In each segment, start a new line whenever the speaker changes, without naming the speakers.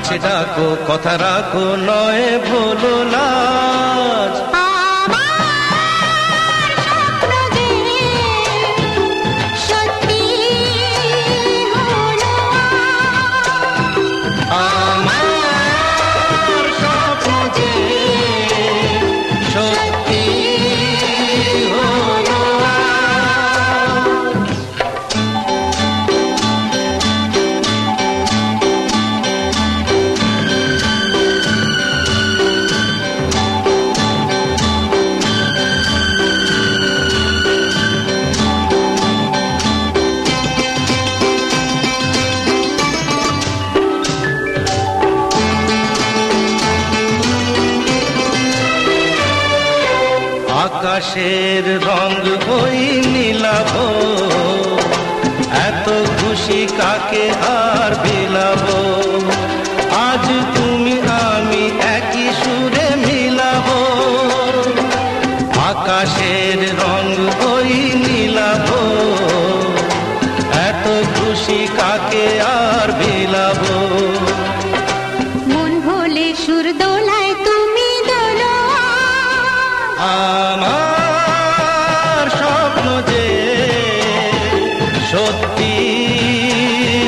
কাছে ডাকো কথা রাখো নয় ভুলো লাজ। আকাশের রং ওই নীলাভ, এত খুশি কাকে আর বিলাবো। আজ তুমি আমি একই সুরে মিলাবো। আকাশের রং ওই নীলাভ, এত খুশি কাকে আর বিলাবো।
মন ভোলে সুর দোলায় তুমি দোলো,
আমার স্বপ্ন যে সত্যি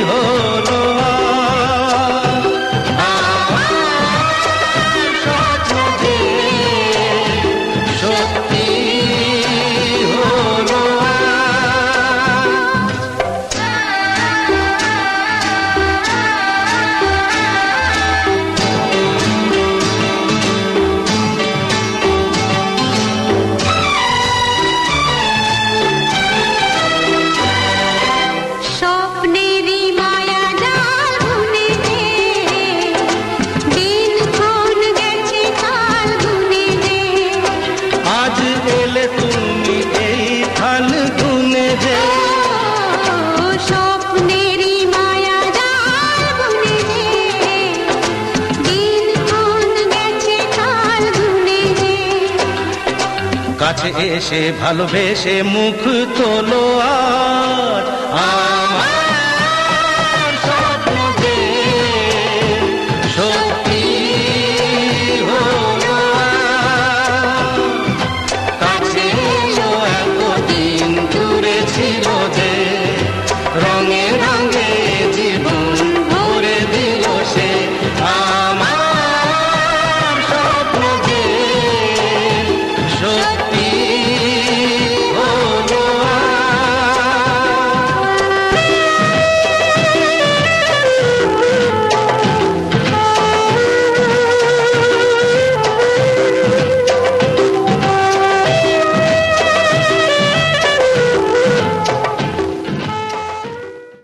হলো। আমার স্বপ্ন যে সত্যি হলো।
স্বপ্নেরই মায়া জাল বুনে যে, দিনক্ষণ গেছে কাল গুনে যে।
আজ এলে তুমি এই ফাল গুনে যে।
স্বপ্নেরই মায়া জাল বুনে যে, দিনক্ষণ গেছে কাল গুনে যে।
কাছে এসে ভালোবেসে মুখ তোলো আজ।